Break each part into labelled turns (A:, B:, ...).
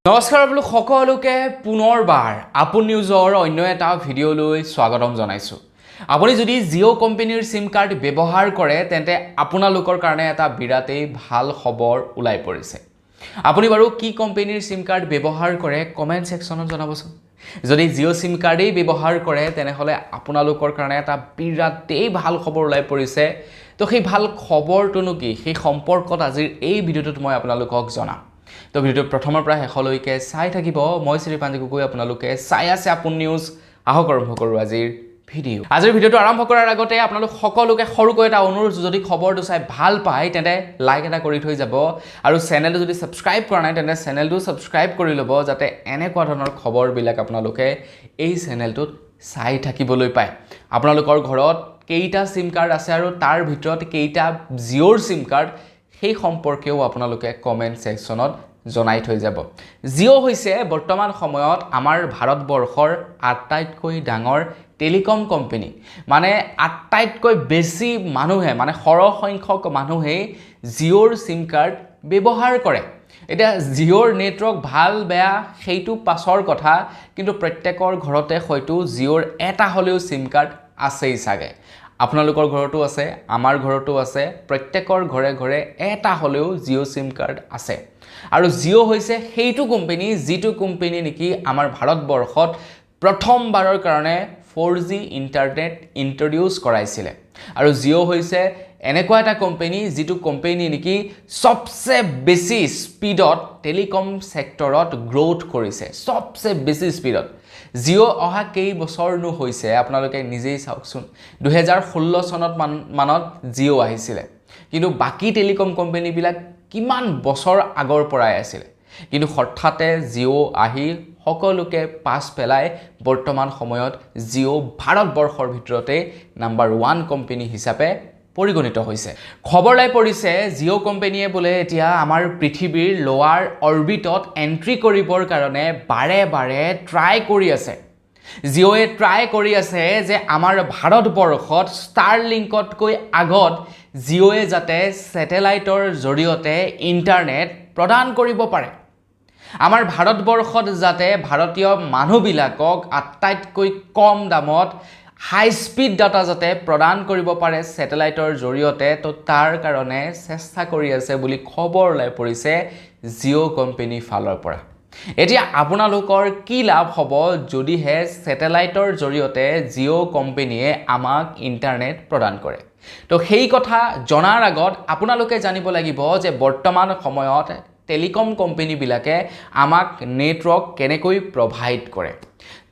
A: নমস্কাৰ বোলো সকলোকে পুনৰবাৰ আপোন নিউজৰ অন্য এটা ভিডিঅ'লৈ স্বাগতম জনাইছোঁ। আপুনি যদি জিঅ' কোম্পানীৰ সিম কাৰ্ড ব্যৱহাৰ কৰে তেন্তে আপোনালোকৰ কাৰণে এটা বিৰাটেই ভাল খবৰ ওলাই পৰিছে। আপুনি বাৰু কি কোম্পানীৰ সিম কাৰ্ড ব্যৱহাৰ কৰে কমেন্ট সেকশনত জনাবচোন। যদি জিঅ' সিম কাৰ্ডেই ব্যৱহাৰ কৰে তেনেহ'লে আপোনালোকৰ কাৰণে এটা বিৰাটেই ভাল খবৰ ওলাই পৰিছে। তো সেই ভাল খবৰটোনো কি সেই সম্পৰ্কত আজিৰ এই ভিডিঅ'টোত মই আপোনালোকক জনাম। তো ভিডিঅ'টো প্ৰথমৰ পৰা শেষলৈকে চাই থাকিব। মই শ্ৰীপাঞ্জি গগৈ, আপোনালোকে চাই আছে আপোন নিউজ। আহক আৰম্ভ কৰোঁ আজিৰ ভিডিঅ'। আজিৰ ভিডিঅ'টো আৰম্ভ কৰাৰ আগতে আপোনালোক সকলোকে সৰুকৈ এটা অনুৰোধ, যদি খবৰটো চাই ভাল পায় তেন্তে লাইক এটা কৰি থৈ যাব, আৰু চেনেলটো যদি ছাবস্ক্ৰাইব কৰা নাই তেন্তে চেনেলটো ছাবস্ক্ৰাইব কৰি ল'ব, যাতে এনেকুৱা ধৰণৰ খবৰবিলাক আপোনালোকে এই চেনেলটোত চাই থাকিবলৈ পায়। আপোনালোকৰ ঘৰত কেইটা সিম কাৰ্ড আছে আৰু তাৰ ভিতৰত কেইটা জিঅ'ৰ সিম কাৰ্ড সেই সম্পৰ্কেও আপোনালোকে কমেন্ট সেকশনত জনাই থৈ যাব। জিঅ' হৈছে বৰ্তমান সময়ত আমাৰ ভাৰতবৰ্ষৰ আটাইতকৈ ডাঙৰ টেলিকম কোম্পানী। মানে আটাইতকৈ বেছি মানুহে, মানে সৰহ সংখ্যক মানুহেই জিঅ'ৰ সিম কাৰ্ড ব্যৱহাৰ কৰে। এতিয়া জিঅ'ৰ নেটৱৰ্ক ভাল বেয়া সেইটো পাছৰ কথা, কিন্তু প্ৰত্যেকৰ ঘৰতে হয়তো জিঅ'ৰ এটা হ'লেও সিম কাৰ্ড আছেই চাগে। আপোনালোকৰ ঘৰতো আছে, আমাৰ ঘৰতো আছে, প্ৰত্যেকৰ ঘৰে ঘৰে এটা হ'লেও জিঅ' সিম কাৰ্ড আছে। আৰু জিঅ' হৈছে সেইটো কোম্পানী যিটো কোম্পানী নেকি আমাৰ ভাৰতবৰ্ষত প্ৰথমবাৰৰ কাৰণে 4G ইণ্টাৰনেট ইন্ট্ৰডিউচ কৰাইছিলে। আৰু জিঅ' হৈছে এনেকুৱা এটা কোম্পানী যিটো কোম্পানী নেকি সবচে বেছি স্পীডত টেলিকম সেক্টৰত গ্ৰোথ কৰিছে, সবচে বেছি স্পীডত। জিঅ' অহা কেইবছৰনো হৈছে আপোনালোকে নিজেই চাওকচোন। 2016 চনত মানত জিঅ' আহিছিলে, কিন্তু বাকী টেলিকম কোম্পানীবিলাক কিমান বছৰ আগৰ পৰাই আছিলে। কিন্তু হঠাতে জিঅ' আহি সকলোকে পাছ পেলাই বৰ্তমান সময়ত জিঅ' ভাৰতবৰ্ষৰ ভিতৰতে নাম্বাৰ 1 কোম্পানী হিচাপে পৰিগণিত হৈছে। খবৰ লাই পৰিছে জিঅ' কোম্পানীয়ে বোলে এতিয়া আমাৰ পৃথিৱীৰ লোৱাৰ অৰ্বিটত এন্ট্ৰি কৰিবৰ কাৰণে বাৰে বাৰে ট্ৰাই কৰি আছে। জিঅ'য়ে ট্ৰাই কৰি আছে যে আমাৰ ভাৰতবৰ্ষত ষ্টাৰলিংকতকৈ আগত জিঅ'য়ে যাতে ছেটেলাইটৰ জৰিয়তে ইণ্টাৰনেট প্ৰদান কৰিব পাৰে। আমাৰ ভাৰতবৰ্ষত যাতে ভাৰতীয় মানুহবিলাকক আটাইতকৈ কম দামত হাই স্পীড ডাটা যাতে প্ৰদান কৰিব পাৰে ছেটেলাইটৰ জৰিয়তে, তো তাৰ কাৰণে চেষ্টা কৰি আছে বুলি খবৰ ওলাই পৰিছে জিঅ' কোম্পানী ফালৰ পৰা। এতিয়া আপোনালোকৰ কি লাভ হ'ব যদিহে ছেটেলাইটৰ জৰিয়তে জিঅ' কোম্পানীয়ে আমাক ইণ্টাৰনেট প্ৰদান কৰে? তো সেই কথা জনাৰ আগত আপোনালোকে জানিব লাগিব যে বৰ্তমান সময়ত টেলিকম কোম্পানীবিলাকে আমাক নেটৱৰ্ক কেনেকৈ প্ৰভাইড কৰে।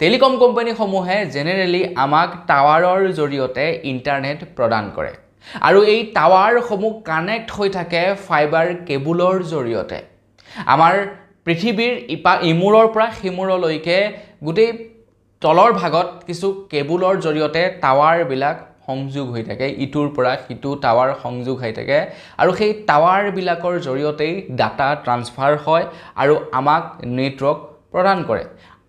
A: টেলিকম কোম্পানীসমূহে জেনেৰেলি আমাক টাৱাৰৰ জৰিয়তে ইণ্টাৰনেট প্ৰদান কৰে, আৰু এই টাৱাৰসমূহ কানেক্ট হৈ থাকে ফাইবাৰ কেবুলৰ জৰিয়তে। আমাৰ পৃথিৱীৰ ইমূৰৰ পৰা সিমূৰলৈকে গোটেই তলৰ ভাগত কিছু কেবুলৰ জৰিয়তে টাৱাৰবিলাক সংযোগ হৈ থাকে, ইটোৰ পৰা সিটো টাৱাৰ সংযোগ হৈ থাকে, আৰু সেই টাৱাৰবিলাকৰ জৰিয়তেই ডাটা ট্ৰান্সফাৰ হয় আৰু আমাক নেটৱৰ্ক প্ৰদান কৰে।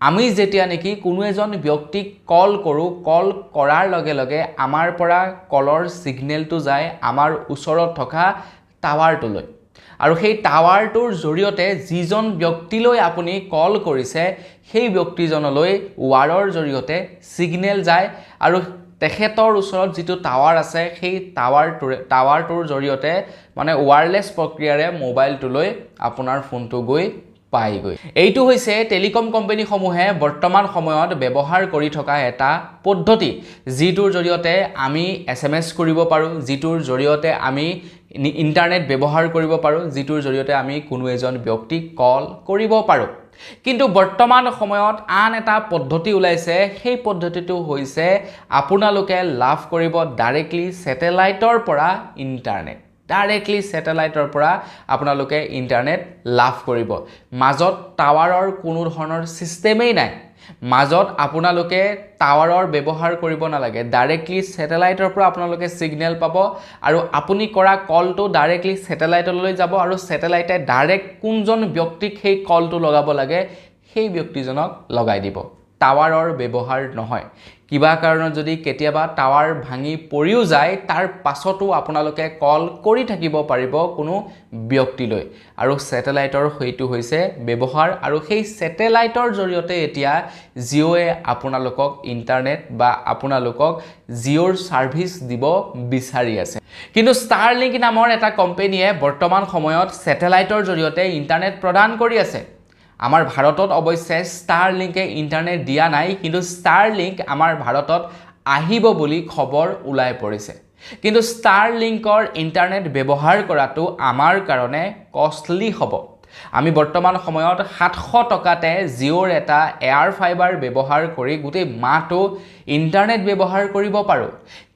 A: আমি যেতিয়া নেকি কোনো এজন ব্যক্তিক কল কৰোঁ, কল কৰাৰ লগে লগে আমাৰ পৰা কলৰ ছিগনেলটো যায় আমাৰ ওচৰত থকা টাৱাৰটোলৈ, আৰু সেই টাৱাৰটোৰ জৰিয়তে যিজন ব্যক্তিলৈ আপুনি কল কৰিছে সেই ব্যক্তিজনলৈ ৱাৰৰ জৰিয়তে ছিগনেল যায়, আৰু তেখেতৰ ওচৰত যিটো টাৱাৰ আছে সেই টাৱাৰটোৰ জৰিয়তে মানে ৱাৰলেছ প্ৰক্ৰিয়াৰে মোবাইলটোলৈ আপোনাৰ ফোনটো গৈ পাইগৈ। এইটো হৈছে টেলিকম কোম্পানীসমূহে বৰ্তমান সময়ত ব্যৱহাৰ কৰি থকা এটা পদ্ধতি, যিটোৰ জৰিয়তে আমি SMS কৰিব পাৰোঁ, যিটোৰ জৰিয়তে আমি ইণ্টাৰনেট ব্যৱহাৰ কৰিব পাৰোঁ, যিটোৰ জৰিয়তে আমি কোনো এজন ব্যক্তিক কল কৰিব পাৰোঁ। কিন্তু বৰ্তমান সময়ত আন এটা পদ্ধতি ওলাইছে। সেই পদ্ধতিটো হৈছে আপোনালোকে লাভ কৰিব ডাইৰেক্টলি ছেটেলাইটৰ পৰা ইণ্টাৰনেট। ডাইৰেক্টলি ছেটেলাইটৰ পৰা আপোনালোকে ইণ্টাৰনেট লাভ কৰিব। মাজত টাৱাৰৰ কোনো ধৰণৰ ছিষ্টেমেই নাই। মাজত আপোনালোকে টাৱাৰৰ ব্যৱহাৰ কৰিব নালাগে, ডাইৰেক্টলি ছেটেলাইটৰ পৰা আপোনালোকে ছিগনেল পাব, আৰু আপুনি কৰা কলটো ডাইৰেক্টলি ছেটেলাইটলৈ যাব, আৰু ছেটেলাইটে ডাইৰেক্ট কোনজন ব্যক্তিক সেই কলটো লগাব লাগে সেই ব্যক্তিজনক লগাই দিব। টাৱাৰৰ ব্যৱহাৰ নহয়। কিবা কাৰণত যদি কেতিয়াবা টাৱাৰ ভাঙি পৰিও যায় তাৰ পাছতো আপোনালোকে কল কৰি থাকিব পাৰিব কোনো ব্যক্তিলৈ আৰু স্যাটেলাইটৰ সেইটো হৈছে ব্যৱহাৰ আৰু সেই স্যাটেলাইটৰ জৰিয়তে এতিয়া জিঅ'য়ে আপোনালোকক ইন্টাৰনেট বা আপোনালোকক জিঅ'ৰ সাৰ্ভিস দিব বিচাৰি আছে কিন্তু ষ্টাৰলিংক নামৰ এটা কোম্পানীয়ে বৰ্তমান সময়ত স্যাটেলাইটৰ জৰিয়তে ইন্টাৰনেট প্ৰদান কৰি আছে আমাৰ ভাৰতত অৱশ্যে ষ্টাৰলিংকে ইন্টাৰনেট দিয়া নাই কিন্তু ষ্টাৰলিংক আমাৰ ভাৰতত আহিব বুলি খবৰ ওলাই পৰিছে কিন্তু ষ্টাৰলিংকৰ ইন্টাৰনেট ব্যৱহাৰ কৰাটো আমাৰ কাৰণে কষ্টলি হ'ব আমি বৰ্তমান সময়ত 700 টকাতে জিঅ'ৰ এটা এয়াৰ ফাইবাৰ ব্যৱহাৰ কৰি গুটেই মাহটো ইন্টাৰনেট ব্যৱহাৰ কৰিব পাৰো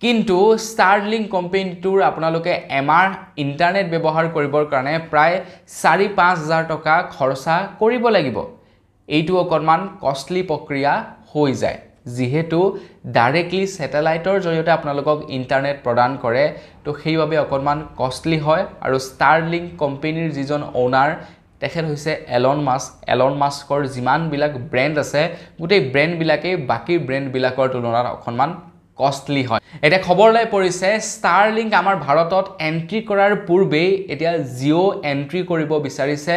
A: কিন্তু ষ্টাৰলিংক কোম্পানীটোৰ আপোনালোকে এমাহ ইন্টাৰনেট ব্যৱহাৰ কৰিবৰ কাৰণে প্ৰায় 4-5 টকা খৰচা কৰিব লাগিব এইটো অকনমান কষ্টলি প্ৰক্ৰিয়া হৈ যায় যেহেতু ডাইৰেক্টলি স্যাটেলাইটৰ জৰিয়তে আপোনালোকক ইন্টাৰনেট প্ৰদান কৰে তো সেইভাবে অকনমান কষ্টলি হয় আৰু ষ্টাৰলিংক কোম্পানীৰ যিজন ওনাৰ তেখেত হৈছে এলন মাস্কৰ যিমান বিলাক ব্ৰ্যান্ড আছে গুটেই ব্ৰ্যান্ড বিলাকে বাকি ব্ৰ্যান্ড বিলাকৰ তুলনাত অকনমান কষ্টলি হয় এটা খবৰলৈ পৰিছে ষ্টাৰলিংক আমাৰ ভাৰতত এন্ট্ৰি কৰাৰ পূৰ্বে এতিয়া জিঅ' এন্ট্ৰি কৰিব বিচাৰিছে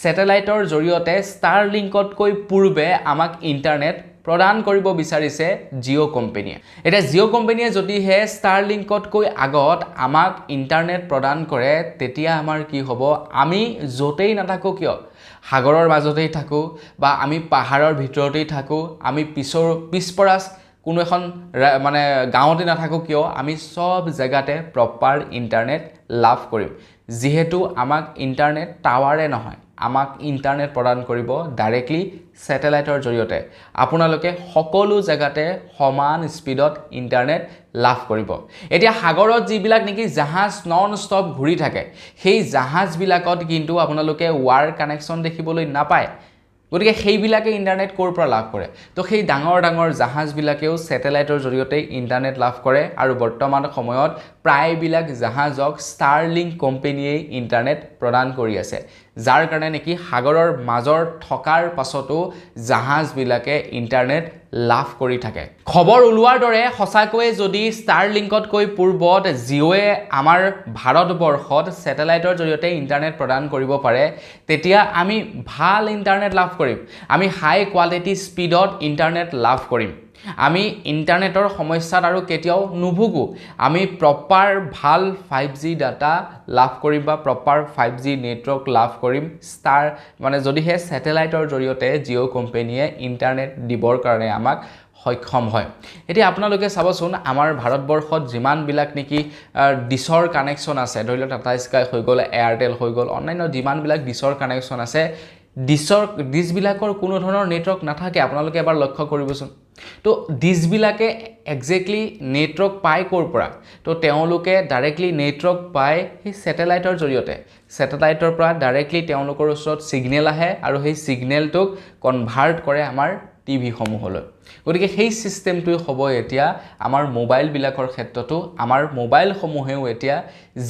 A: স্যাটেলাইটৰ জৰিয়তে ষ্টাৰলিংকতকৈ পূৰ্বে আমাক ইন্টাৰনেট প্ৰদান কৰিব বিচাৰিছে জিঅ' কোম্পানীয়ে এটা জিঅ' কোম্পানীয়ে যদি হে ষ্টাৰলিংকতকৈ আগত আমাক ইন্টাৰনেট প্ৰদান কৰে তেতিয়া আমাৰ কি হ'ব আমি যতেই নাথাকো কিয় সাগৰৰ মাজতেই থাকো বা আমি পাহাৰৰ ভিতৰতেই থাকো আমি পিছপৰা কোনো এখন মানে গাঁৱতে নাথাকো কিয় আমি সব জায়গাতে প্ৰপাৰ ইন্টাৰনেট লাভ কৰিম যেহেতু আমাক ইন্টাৰনেট টাৱাৰে নহয় আমাক ইন্টাৰনেট প্ৰদান কৰিব ডাইৰেক্টলি স্যাটেলাইটৰ জৰিয়তে আপোনালোকে সকলো জায়গাতে সমান স্পিডত ইন্টাৰনেট লাভ কৰিব এতিয়া সাগৰত যিবিলাক নেকি জাহাজ নন ষ্টপ ঘূৰি থাকে সেই জাহাজ বিলাকত কিন্তু আপোনালোকে ওয়্যাৰ কানেকশন দেখিবলৈ নাপায় গতিকে সেইবিলাকে ইন্টাৰনেট কোৰ পৰা লাভ কৰে তো সেই ডাঙৰ জাহাজ বিলাকেও স্যাটেলাইটৰ জৰিয়তে ইন্টাৰনেট লাভ কৰে আৰু বৰ্তমান সময়ত প্ৰায়বিলাক জাহাজক ষ্টাৰলিংক কোম্পানীয়ে ইন্টাৰনেট প্ৰদান কৰি আছে যাৰ কাৰণে নেকি সাগৰৰ মাজৰ থকাৰ পাছতো জাহাজ বিলাকে ইন্টাৰনেট লাভ কৰি থাকে খবৰ ওলোৱাৰ দৰে সঁচাকৈ যদি ষ্টাৰলিংকতকৈ পূৰ্বত জিঅ'য়ে আমাৰ ভাৰতবৰ্ষত স্যাটেলাইটৰ জৰিয়তে ইন্টাৰনেট প্ৰদান কৰিব পাৰে তেতিয়া আমি ভাল ইন্টাৰনেট লাভ কৰিম আমি হাই কোৱালিটি স্পিডত ইন্টাৰনেট লাভ কৰিম আমি ইন্টাৰনেটৰ সমস্যাত আৰু কেতিয়াও নুভুগো আমি প্ৰপাৰ ভাল 5G ডাটা লাভ কৰিম বা প্ৰপাৰ 5G নেটৱৰ্ক লাভ কৰিম ষ্টাৰ মানে যদি হে স্যাটেলাইটৰ জৰিয়তে জিঅ' কোম্পানীয়ে ইন্টাৰনেট দিবৰ কাৰণে আমাক সক্ষম হয় এতিয়া আপোনালোকে চাবচোন আমাৰ ভাৰতবৰ্ষত যিমান বিলাক নেকি ডিছৰ কানেকশন আছে ধৰি লওক টাটা স্কাই হৈ গ'ল এয়াৰটেল হৈ গ'ল অন্যান্য যিমান বিলাক ডিছৰ কানেকশন আছে ডিছ বিলাকৰ কোনো ধৰণৰ নেটৱৰ্ক নাথাকে আপোনালোকে এবাৰ লক্ষ্য কৰিবচোন তো ডিছ বিলাকে এক্স্যাক্টলি নেটৱৰ্ক পায় কৰ পৰা তো তেওঁলোকে ডাইৰেক্টলি নেটৱৰ্ক পায় সেই স্যাটেলাইটৰ জৰিয়তে স্যাটেলাইটৰ পৰা ডাইৰেক্টলি তেওঁলোকৰ ওচৰত সিগনেল আহে আৰু সেই সিগনেলটোক কনভাৰ্ট কৰে আমাৰ টিভি সমূহলৈ গতিকে সেই সিস্টেমটো হ'ব এতিয়া আমাৰ মোবাইল বিলাকৰ ক্ষেত্ৰতো আমাৰ মোবাইল সমূহেও এতিয়া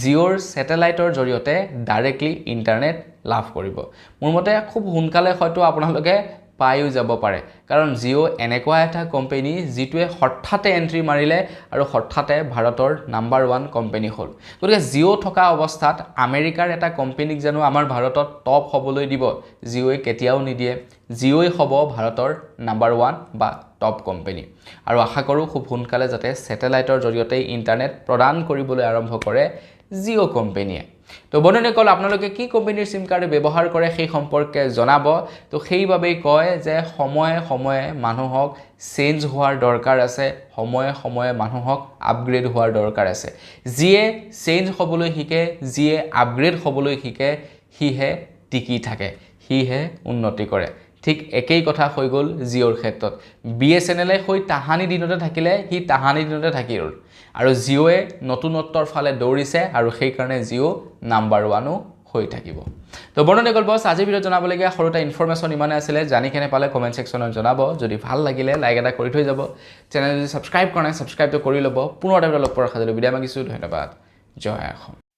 A: জিঅ'ৰ স্যাটেলাইটৰ জৰিয়তে ডাইৰেক্টলি ইন্টাৰনেট লাভ কৰিব মোৰ মতে খুব সোনকালে হয়তো আপোনালোকে পায়ো যাব পাৰে কাৰণ জিঅ' এনেকুৱা এটা কোম্পানী যিটোৱে হঠাতে এন্ট্ৰি মাৰিলে আৰু হঠাতে ভাৰতৰ নাম্বাৰ 1 কোম্পানী হ'ল গতিকে জিঅ' থকা অৱস্থাত আমেৰিকাৰ এটা কোম্পানীক জানো আমাৰ ভাৰতত টপ হ'বলৈ দিব জিঅ'য়ে কেতিয়াও নিদিয়ে জিঅ'ই হ'ব ভাৰতৰ নাম্বাৰ 1 বা টপ কোম্পানী আৰু আশা কৰো খুব সোনকালে যাতে স্যাটেলাইটৰ জৰিয়তে ইন্টাৰনেট প্ৰদান কৰিবলৈ আৰম্ভ কৰে জিঅ' কোম্পানীয়ে তো বন্ধুসকল আপোনালোকে কি কোম্পানীৰ সিম কাৰ্ড ব্যৱহাৰ কৰে সেই সম্পৰ্কে জনাব তো সেইভাবেই কয় যে সময়ে মানুহক চেঞ্জ হোৱাৰ দৰকাৰ আছে সময়ে মানুহক আপগ্ৰেড হোৱাৰ দৰকাৰ আছে যিয়ে চেঞ্জ হ'বলৈ শিকে যিয়ে আপগ্ৰেড হ'বলৈ শিকে হিহে টিকি থাকে হিহে উন্নতি কৰে ঠিক একেই কথা হৈ গ'ল জিঅ'ৰ ক্ষেত্ৰত বিএছএনএল হৈ তাহানি দিনতে থাকিলে হি তাহানি দিনতে থাকিল আৰু জিঅ'য়ে নতুনত্বৰ ফালে দৌৰিছে আৰু সেই কাৰণে জিঅ' নাম্বাৰ 1 হৈ থাকিব তো বন্ধুসকল বস আজি ভিডিঅ জনাবলগীয়া সৰুটা ইনফৰমেশন ইমানে আছিল জানি কেনে পালে কমেন্ট সেকশনত জনাব যদি ভাল লাগিলে লাইক এটা কৰি থৈ যাব চেনেল যদি সাবস্ক্ৰাইব কৰা নাই সাবস্ক্ৰাইবটো কৰি ল'ব পুনৰ এটা লগ পোৱাৰ খাজলৈ বিদায় মাগিছো ধন্যবাদ জয় অসম